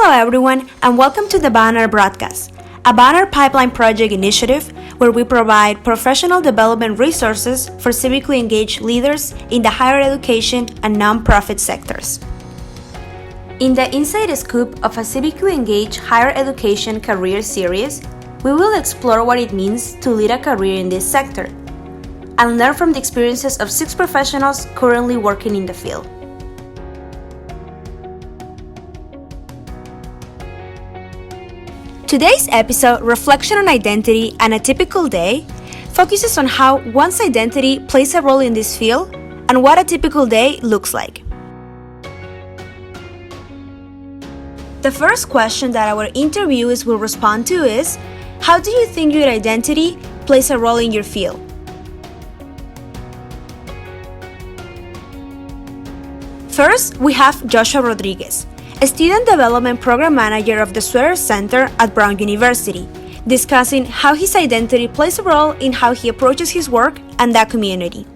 Hello everyone and welcome to the Banner Broadcast, a Banner Pipeline Project initiative where we provide professional development resources for civically engaged leaders in the higher education and nonprofit sectors. In the Inside Scoop of a Civically Engaged Higher Education Career Series, we will explore what it means to lead a career in this sector and learn from the experiences of 6 professionals currently working in the field. Today's episode, Reflection on Identity and a Typical Day, focuses on how one's identity plays a role in this field and what a typical day looks like. The first question that our interviewees will respond to is, how do you think your identity plays a role in your field? First, we have Joshua Rodriguez, a Student Development Program Manager of the Sweater Center at Bryan University, discussing how his identity plays a role in how he approaches his work and that community.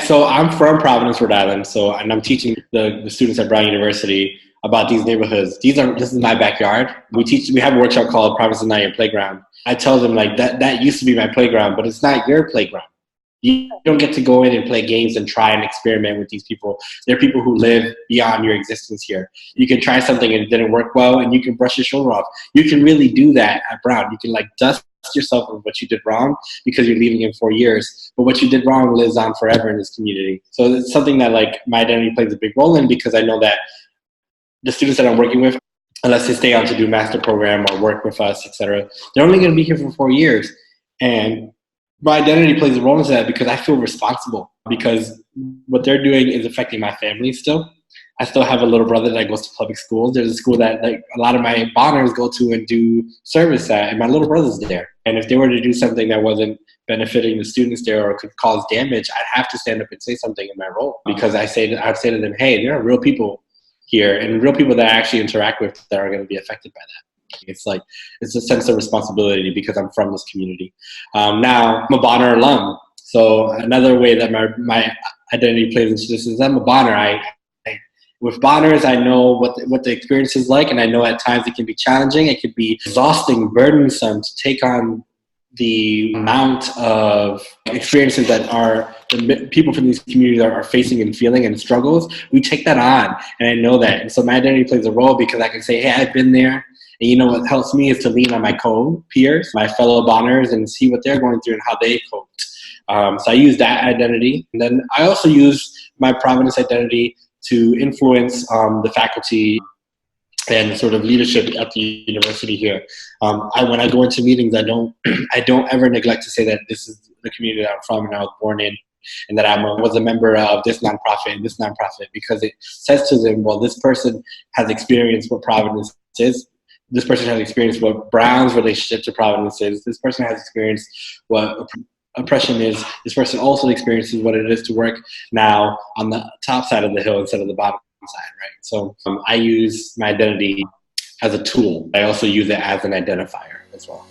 So I'm from Providence, Rhode Island, and I'm teaching the students at Bryan University about these neighborhoods. This is my backyard. We have a workshop called Providence is Not Your Playground. I tell them like that used to be my playground, but it's not your playground. You don't get to go in and play games and try and experiment with these people. They're people who live beyond your existence here. You can try something and it didn't work well and you can brush your shoulder off. You can really do that at Brown. You can dust yourself of what you did wrong because you're leaving in 4 years. But what you did wrong lives on forever in this community. So it's something that my identity plays a big role in, because I know that the students that I'm working with, unless they stay on to do master program or work with us, etc., they're only going to be here for 4 years. And my identity plays a role in that because I feel responsible, because what they're doing is affecting my family still. I still have a little brother that goes to public schools. There's a school that a lot of my Bonners go to and do service at, and my little brother's there. And if they were to do something that wasn't benefiting the students there or could cause damage, I'd have to stand up and say something in my role, because I'd say to them, hey, there are real people here and real people that I actually interact with that are going to be affected by that. It's a sense of responsibility because I'm from this community. Now, I'm a Bonner alum. So another way that my identity plays into this is I'm a Bonner. With Bonners, I know what the experience is like, and I know at times it can be challenging. It could be exhausting, burdensome to take on the amount of experiences that the people from these communities are facing and feeling and struggles. We take that on, and I know that. And so my identity plays a role because I can say, hey, I've been there. And you know what helps me is to lean on my co-peers, my fellow Bonners, and see what they're going through and how they coped. So I use that identity. And then I also use my Providence identity to influence the faculty and sort of leadership at the university here. When I go into meetings, I don't ever neglect to say that this is the community that I'm from and I was born in, and that I was a member of this nonprofit and this nonprofit, because it says to them, well, this person has experienced what Providence is. This person has experienced what Brown's relationship to Providence is. This person has experienced what oppression is. This person also experiences what it is to work now on the top side of the hill instead of the bottom side, right? So I use my identity as a tool. I also use it as an identifier as well.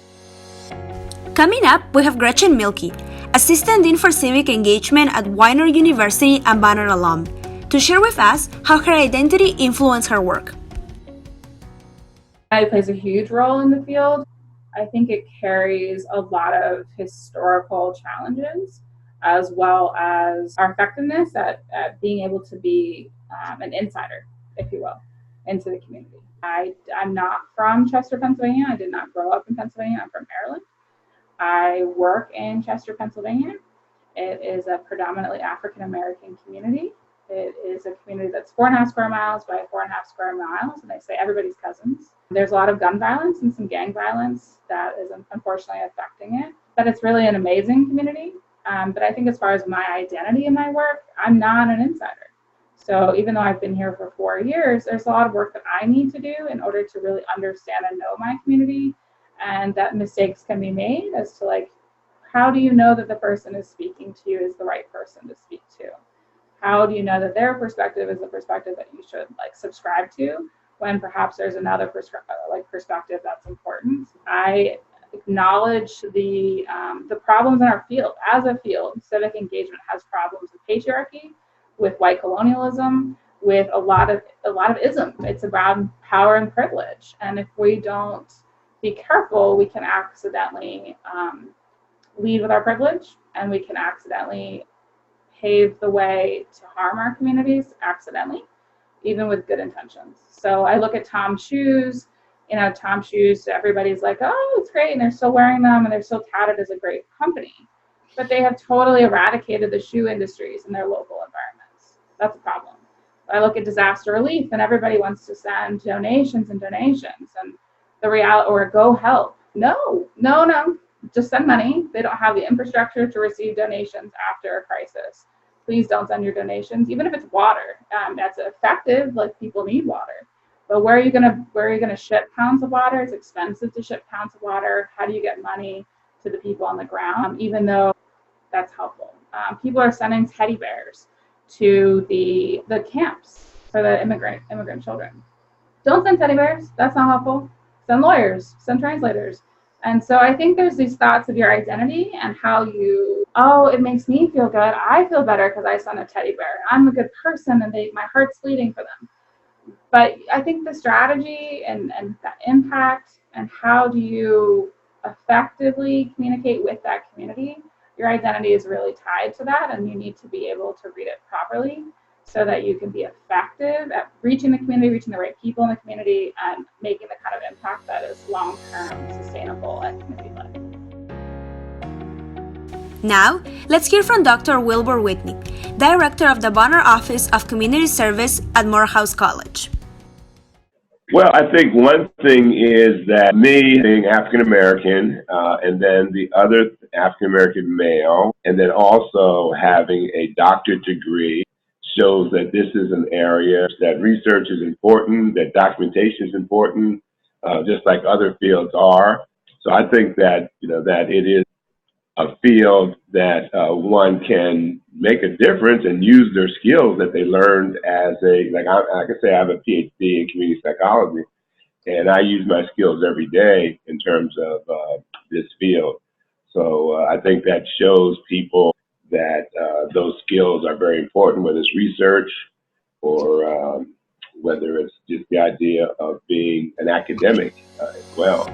Coming up, we have Gretchen Milky, Assistant Dean for Civic Engagement at Weiner University and Banner alum, to share with us how her identity influenced her work. It plays a huge role in the field. I think it carries a lot of historical challenges, as well as our effectiveness at being able to be an insider, if you will, into the community. I'm not from Chester, Pennsylvania. I did not grow up in Pennsylvania. I'm from Maryland. I work in Chester, Pennsylvania. It is a predominantly African-American community. It is a community that's 4.5 square miles by 4.5 square miles, and they say everybody's cousins. There's a lot of gun violence and some gang violence that is unfortunately affecting it, but it's really an amazing community. But I think as far as my identity in my work, I'm not an insider. So even though I've been here for 4 years, there's a lot of work that I need to do in order to really understand and know my community, and that mistakes can be made as to how do you know that the person is speaking to you is the right person to speak to? How do you know that their perspective is the perspective that you should subscribe to, when perhaps there's another perspective that's important? I acknowledge the problems in our field. As a field, civic engagement has problems with patriarchy, with white colonialism, with a lot of ism. It's about power and privilege, and if we don't be careful, we can accidentally lead with our privilege, and we can accidentally pave the way to harm our communities accidentally, even with good intentions. So I look at Tom's shoes. Tom's shoes, everybody's like, oh, it's great, and they're still wearing them, and they're still touted as a great company. But they have totally eradicated the shoe industries in their local environments. That's a problem. I look at disaster relief, and everybody wants to send donations, and the reality, or go help. No. Just send money. They don't have the infrastructure to receive donations after a crisis. Please don't send your donations, even if it's water. That's effective. Like, people need water. But where are you gonna ship pounds of water? It's expensive to ship pounds of water. How do you get money to the people on the ground? Even though that's helpful, people are sending teddy bears to the camps for the immigrant children. Don't send teddy bears. That's not helpful. Send lawyers. Send translators. And so I think there's these thoughts of your identity and how it makes me feel good. I feel better because I sent a teddy bear. I'm a good person, and my heart's bleeding for them. But I think the strategy and the impact, and how do you effectively communicate with that community, your identity is really tied to that, and you need to be able to read it properly so that you can be effective at reaching the community, reaching the right people in the community, and making the kind of impact that is long-term, sustainable, and community-led. Now, let's hear from Dr. Wilbur Whitney, Director of the Bonner Office of Community Service at Morehouse College. Well, I think one thing is that me being African American, and then the other African American male, and then also having a doctorate degree, shows that this is an area that research is important, that documentation is important, just like other fields are. So I think that that it is a field that one can make a difference and use their skills that they learned as I can say I have a PhD in community psychology, and I use my skills every day in terms of this field. So I think that shows people that those skills are very important, whether it's research or whether it's just the idea of being an academic as well.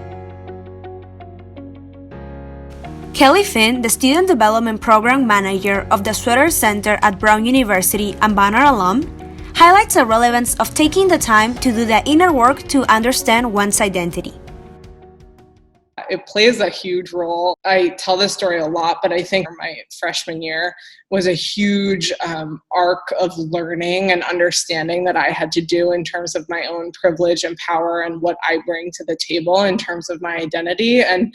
Kelly Finn, the Student Development Program Manager of the Sweater Center at Brown University and Bonner alum, highlights the relevance of taking the time to do the inner work to understand one's identity. It plays a huge role. I tell this story a lot, but I think my freshman year was a huge arc of learning and understanding that I had to do in terms of my own privilege and power and what I bring to the table in terms of my identity. And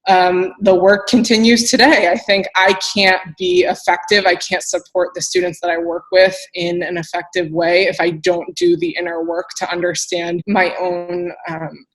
the work continues today. I think I can't be effective. I can't support the students that I work with in an effective way if I don't do the inner work to understand my own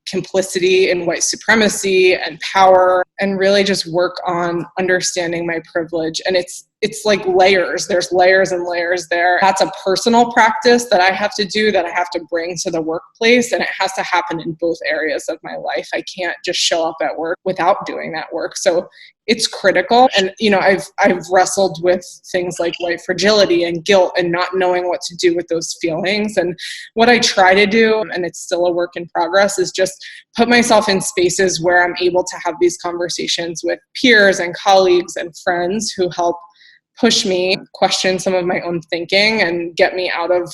complicity in white supremacy and power, and really just work on understanding my privilege. And it's like layers. There's layers and layers there. That's a personal practice that I have to do, that I have to bring to the workplace, and it has to happen in both areas of my life. I can't just show up at work without doing that work. So it's critical. And I've wrestled with things like white fragility and guilt and not knowing what to do with those feelings. And what I try to do, and it's still a work in progress, is just put myself in spaces where I'm able to have these conversations with peers and colleagues and friends who help push me, question some of my own thinking, and get me out of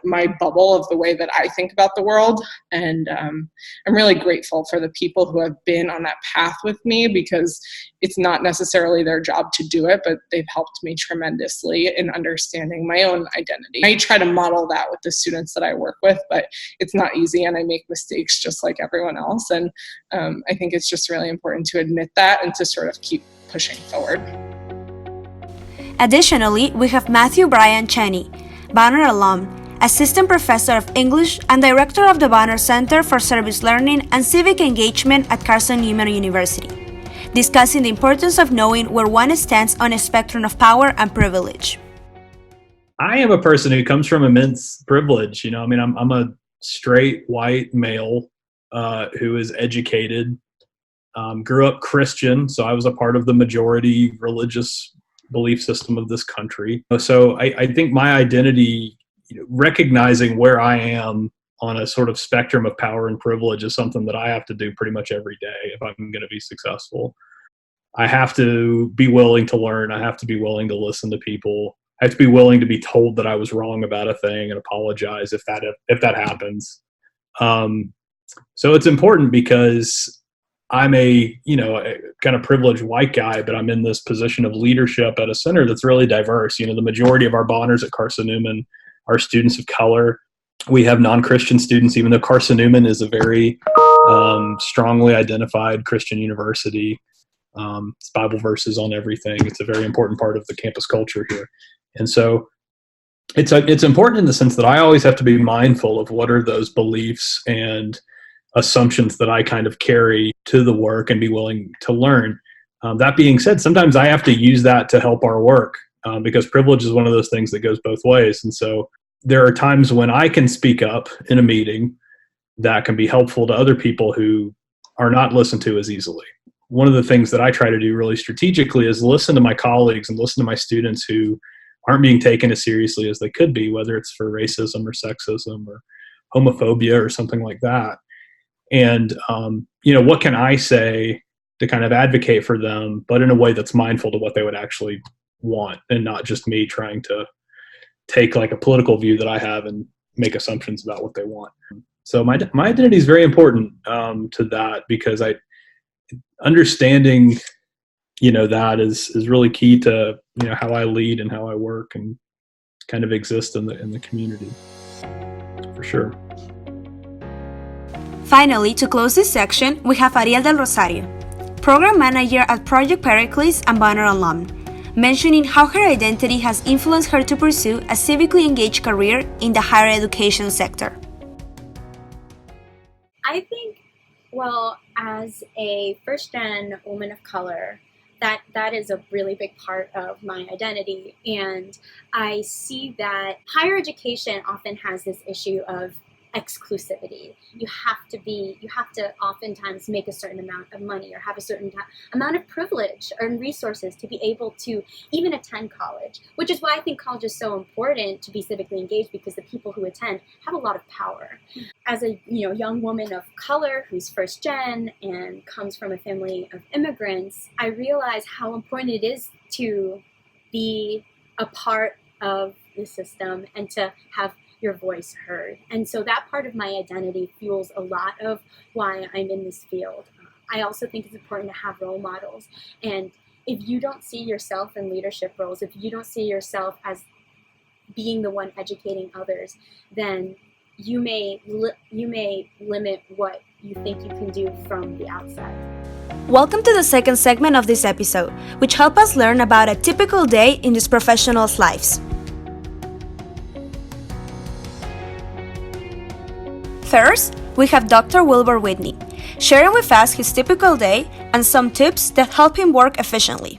my bubble of the way that I think about the world. And I'm really grateful for the people who have been on that path with me, because it's not necessarily their job to do it, but they've helped me tremendously in understanding my own identity. I try to model that with the students that I work with, but it's not easy, and I make mistakes just like everyone else. And I think it's just really important to admit that and to sort of keep pushing forward. Additionally, we have Matthew Bryan Chaney, Bonner alum, Assistant Professor of English and Director of the Bonner Center for Service Learning and Civic Engagement at Carnegie University, discussing the importance of knowing where one stands on a spectrum of power and privilege. I am a person who comes from immense privilege. I'm a straight white male who is educated, grew up Christian, so I was a part of the majority religious belief system of this country. So I think my identity recognizing where I am on a sort of spectrum of power and privilege is something that I have to do pretty much every day if I'm going to be successful. I have to be willing to learn. I have to be willing to listen to people. I have to be willing to be told that I was wrong about a thing and apologize if that happens. So it's important because I'm a kind of privileged white guy, but I'm in this position of leadership at a center that's really diverse. The majority of our Bonners at Carson Newman are students of color. We have non-Christian students, even though Carson Newman is a very strongly identified Christian university. It's Bible verses on everything. It's a very important part of the campus culture here. And so it's important in the sense that I always have to be mindful of what are those beliefs and assumptions that I kind of carry to the work and be willing to learn. That being said, sometimes I have to use that to help our work because privilege is one of those things that goes both ways. And so there are times when I can speak up in a meeting that can be helpful to other people who are not listened to as easily. One of the things that I try to do really strategically is listen to my colleagues and listen to my students who aren't being taken as seriously as they could be, whether it's for racism or sexism or homophobia or something like that. And, what can I say to kind of advocate for them, but in a way that's mindful to what they would actually want and not just me trying to take like a political view that I have and make assumptions about what they want. So my identity is very important to that because understanding that is really key to how I lead and how I work and kind of exist in the community for sure. Finally, to close this section, we have Aria Del Rosario, Program Manager at Project Pericles and Bonner alum, mentioning how her identity has influenced her to pursue a civically engaged career in the higher education sector. I think, as a first-gen woman of color, that is a really big part of my identity. And I see that higher education often has this issue of exclusivity. You have to oftentimes make a certain amount of money or have a certain amount of privilege or resources to be able to even attend college, which is why I think college is so important to be civically engaged, because the people who attend have a lot of power. As a young woman of color who's first gen and comes from a family of immigrants, I realize how important it is to be a part of the system and to have your voice heard. And so that part of my identity fuels a lot of why I'm in this field. I also think it's important to have role models. And if you don't see yourself in leadership roles, if you don't see yourself as being the one educating others, then you may limit what you think you can do from the outside. Welcome to the second segment of this episode, which helps us learn about a typical day in these professionals' lives. First, we have Dr. Wilbur Whitney, sharing with us his typical day and some tips that help him work efficiently.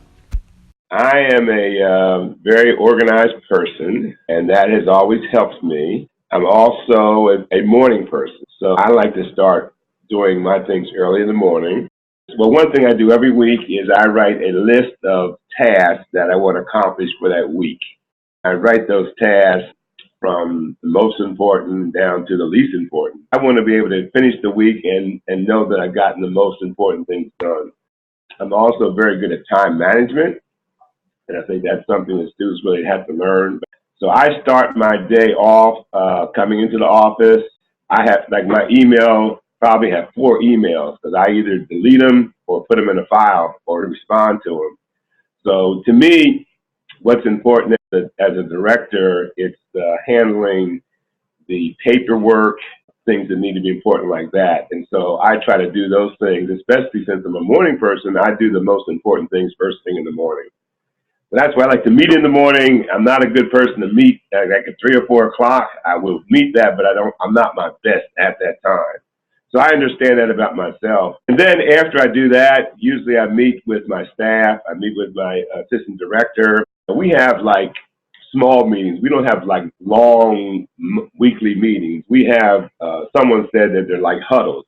I am a very organized person, and that has always helped me. I'm also a morning person, so I like to start doing my things early in the morning. Well, one thing I do every week is I write a list of tasks that I want to accomplish for that week. I write those tasks from the most important down to the least important. I want to be able to finish the week and know that I've gotten the most important things done. I'm also very good at time management, and I think that's something that students really have to learn. So I start my day off coming into the office. I have, my email, probably have 4 emails because I either delete them or put them in a file or respond to them. So to me, what's important as a director, it's handling the paperwork, things that need to be important like that. And so I try to do those things, especially since I'm a morning person. I do the most important things first thing in the morning. But that's why I like to meet in the morning. I'm not a good person to meet at 3 or 4 o'clock. I will meet that, but I'm not my best at that time. So I understand that about myself. And then after I do that, usually I meet with my staff. I meet with my assistant director. We have small meetings. We don't have long weekly meetings. We have, someone said that they're like huddles.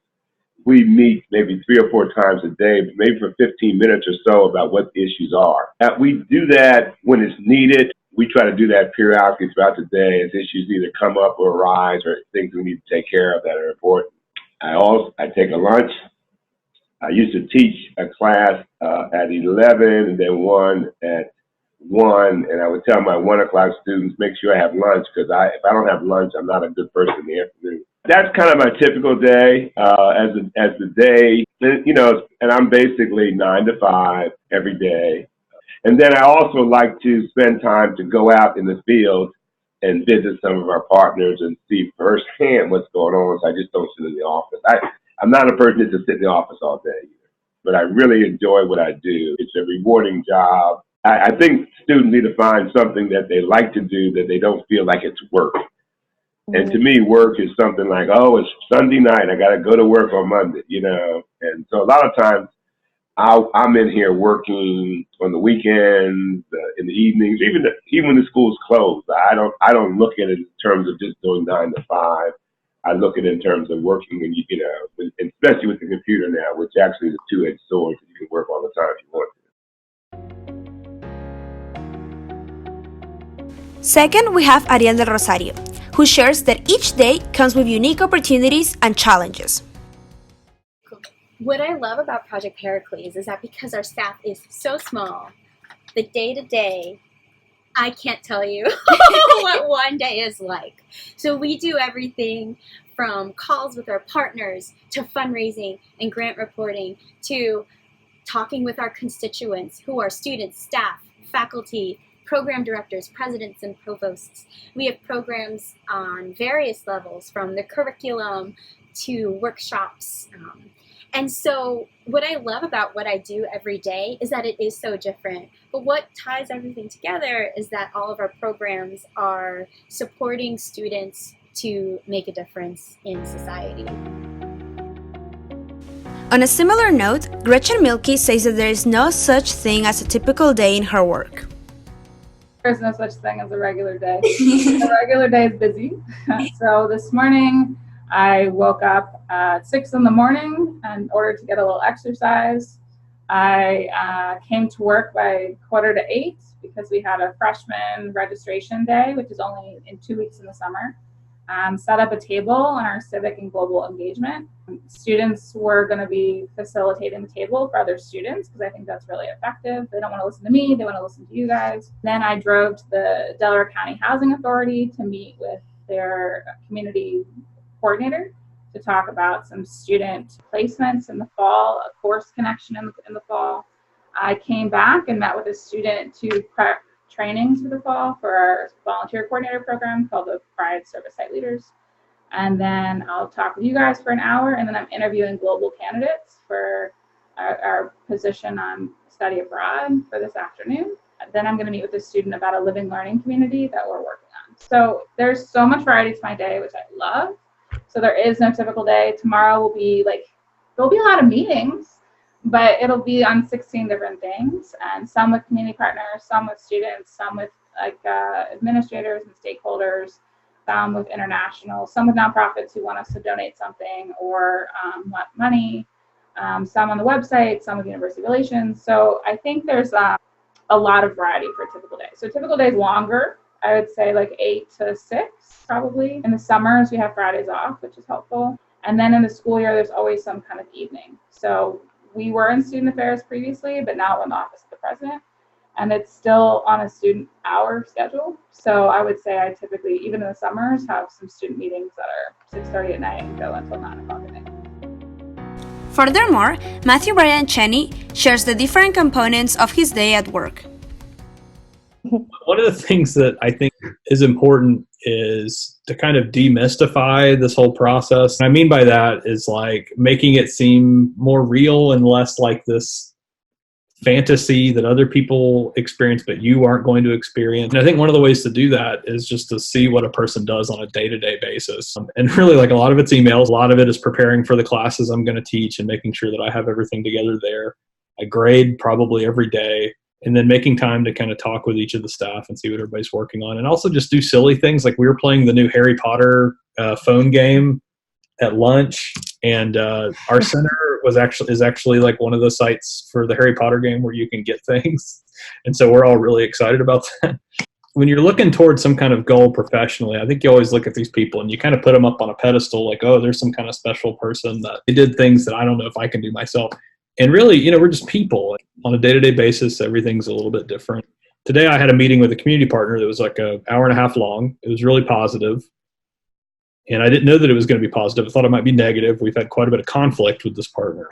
We meet maybe 3 or 4 times a day, but maybe for 15 minutes or so about what the issues are. We do that when it's needed. we try to do that periodically throughout the day as issues either come up or arise or things we need to take care of that are important. I take a lunch. I used to teach a class at 11 and then one at 1, and I would tell my 1 o'clock students, make sure I have lunch, because if I don't have lunch, I'm not a good person in the afternoon. That's kind of my typical day as the day, you know, and I'm basically 9 to 5 every day. And then I also like to spend time to go out in the field and visit some of our partners and see firsthand what's going on, so I just don't sit in the office. I'm not a person that just sit in the office all day either, but I really enjoy what I do. It's a rewarding job. I think students need to find something that they like to do, that they don't feel like it's work. And to me, work is something like, oh, it's Sunday night, I got to go to work on Monday, you know. And so a lot of times I'm in here working on the weekends, in the evenings, even when the school's closed. I don't look at it in terms of just doing 9 to 5. I look at it in terms of working when you know, especially with the computer now, which actually is a two-edged sword. You can work all the time if you want to. Second, we have Aria Del Rosario, who shares that each day comes with unique opportunities and challenges. What I love about Project Pericles is that because our staff is so small, the day-to-day, I can't tell you what one day is like. So we do everything from calls with our partners to fundraising and grant reporting to talking with our constituents who are students, staff, faculty, program directors, presidents, and provosts. We have programs on various levels, from the curriculum to workshops. And so what I love about what I do every day is that it is so different. But what ties everything together is that all of our programs are supporting students to make a difference in society. On a similar note, Gretchen Milky says that there is no such thing as a typical day in her work. There's no such thing as a regular day. A regular day is busy. So this morning, I woke up at 6 in the morning in order to get a little exercise. I came to work by 7:45 because we had a freshman registration day, which is only in 2 weeks in the summer. Set up a table on our civic and global engagement. Students were going to be facilitating the table for other students because I think that's really effective. They don't want to listen to me, they want to listen to you guys. Then I drove to the Delaware County Housing Authority to meet with their community coordinator to talk about some student placements in the fall, a course connection in the fall. I came back and met with a student to prep trainings for the fall for our volunteer coordinator program called the Pride Service Site Leaders. And then I'll talk with you guys for an hour, and then I'm interviewing global candidates for our position on study abroad for this afternoon. Then I'm going to meet with a student about a living learning community that we're working on. So there's so much variety to my day, which I love. So there is no typical day. Tomorrow will be there'll be a lot of meetings, but it'll be on 16 different things, and some with community partners, some with students, some with administrators and stakeholders, some with international, some with nonprofits who want us to donate something or want money, some on the website, some with university relations. So I think there's a lot of variety for a typical day. So typical day is longer. I would say 8 to 6 probably. In the summers, we have Fridays off, which is helpful. And then in the school year, there's always some kind of evening. So we were in student affairs previously, but now we're in the office of the president. And it's still on a student hour schedule. So I would say I typically, even in the summers, have some student meetings that are 6:30 at night and go until 9 o'clock at night. Furthermore, Matthew, Bryan, and Chaney shares the different components of his day at work. One of the things that I think is important is to kind of demystify this whole process. And I mean by that is making it seem more real and less like this fantasy that other people experience but you aren't going to experience. And I think one of the ways to do that is just to see what a person does on a day-to-day basis. And really a lot of it's emails, a lot of it is preparing for the classes I'm going to teach and making sure that I have everything together there. I grade probably every day. And then making time to kind of talk with each of the staff and see what everybody's working on. And also just do silly things. We were playing the new Harry Potter phone game at lunch. And our center is actually one of the sites for the Harry Potter game where you can get things. And so we're all really excited about that. when you're looking towards some kind of goal professionally, I think you always look at these people and you kind of put them up on a pedestal, like, oh, there's some kind of special person that they did things that I don't know if I can do myself. And really, you know, we're just people. On a day-to-day basis, everything's a little bit different. Today, I had a meeting with a community partner that was like an hour and a half long. It was really positive. And I didn't know that it was going to be positive. I thought it might be negative. We've had quite a bit of conflict with this partner.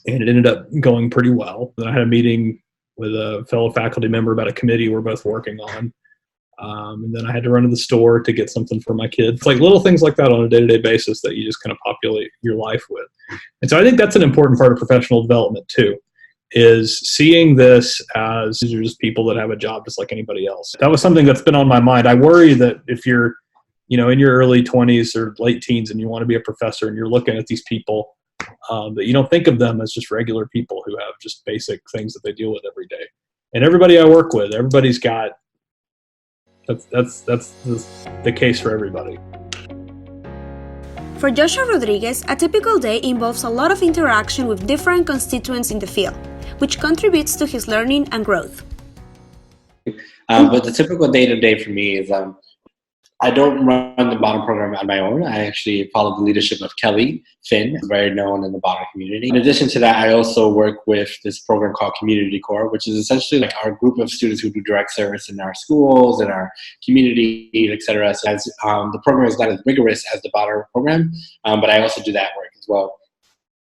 And it ended up going pretty well. Then I had a meeting with a fellow faculty member about a committee we're both working on. And then I had to run to the store to get something for my kids. It's like little things like that on a day-to-day basis that you just kind of populate your life with. And so I think that's an important part of professional development too, is seeing this as these are just people that have a job just like anybody else. That was something that's been on my mind. I worry that if you're, you know, in your early 20s or late teens and you want to be a professor and you're looking at these people, that you don't think of them as just regular people who have just basic things that they deal with every day. And everybody I work with, everybody's got, that's the case for everybody. For Joshua Rodriguez, a typical day involves a lot of interaction with different constituents in the field, which contributes to his learning and growth. But the typical day-to-day for me is I don't run the Bonner program on my own. I actually follow the leadership of Kelly Finn, very known in the Bonner community. In addition to that, I also work with this program called Community Corps, which is essentially like our group of students who do direct service in our schools, in our community, etc. So as, the program is not as rigorous as the Bonner program, but I also do that work as well.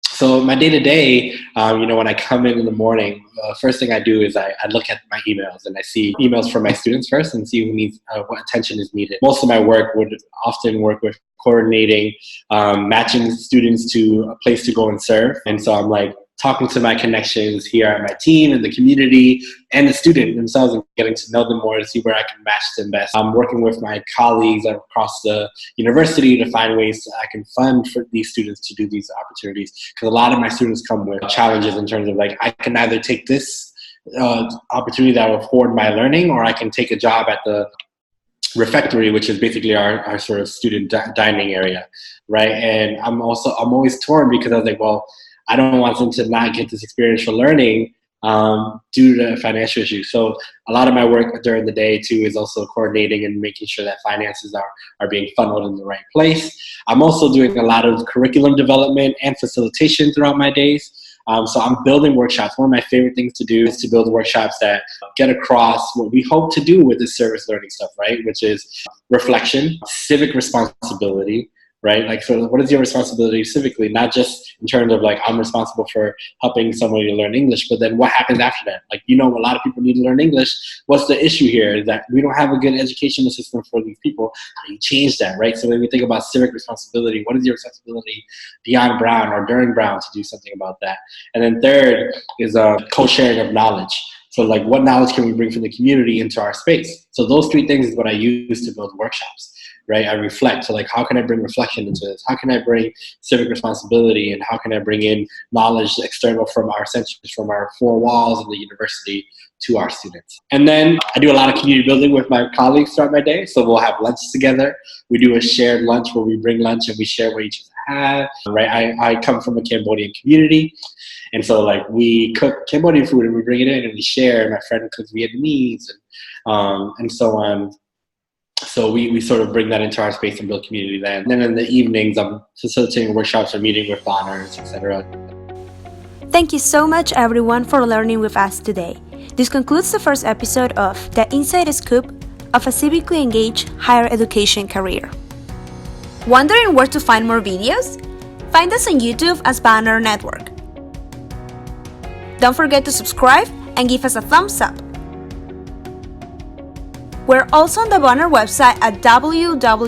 So my day-to-day, you know, when I come in the morning, first thing I do is I look at my emails and I see emails from my students first and see who needs, what attention is needed. Most of my work would often work with coordinating, matching students to a place to go and serve. And so I'm like talking to my connections here at my team and the community and the student themselves and getting to know them more to see where I can match them best. I'm working with my colleagues across the university to find ways that I can fund for these students to do these opportunities. Because a lot of my students come with challenges in terms of like, I can either take this opportunity that will afford my learning, or I can take a job at the refectory, which is basically our sort of student dining area, right? And I'm always torn because I was like, well, I don't want them to not get this experiential learning due to financial issues. So a lot of my work during the day too is also coordinating and making sure that finances are being funneled in the right place. I'm also doing a lot of curriculum development and facilitation throughout my days. So I'm building workshops. One of my favorite things to do is to build workshops that get across what we hope to do with this service learning stuff, right? Which is reflection, civic responsibility, right? Like, so what is your responsibility civically? Not just in terms of like, I'm responsible for helping somebody to learn English, but then what happens after that? Like, you know, a lot of people need to learn English. What's the issue here? Is that we don't have a good educational system for these people. How do you change that, right? So when we think about civic responsibility, what is your responsibility beyond Brown or during Brown to do something about that? And then third is co-sharing of knowledge. So like, what knowledge can we bring from the community into our space? So those three things is what I use to build workshops. Right, I reflect. So like, how can I bring reflection into this? How can I bring civic responsibility, and how can I bring in knowledge external from our centers, from our four walls of the university to our students? And then I do a lot of community building with my colleagues throughout my day. So we'll have lunch together. We do a shared lunch where we bring lunch and we share what each other have. Right, I come from a Cambodian community, and so like, we cook Cambodian food and we bring it in and we share. My friend cooks Vietnamese and so on. So we sort of bring that into our space and build community then. And then in the evenings, I'm facilitating workshops or meeting with honors, etc. Thank you so much, everyone, for learning with us today. This concludes the first episode of The Inside Scoop of a Civically Engaged Higher Education Career. Wondering where to find more videos? Find us on YouTube as Banner Network. Don't forget to subscribe and give us a thumbs up. We're also on the Bonner website at www.bonner.org.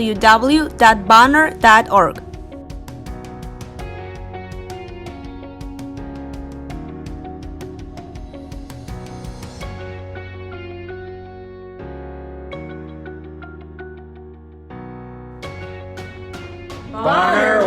Bonner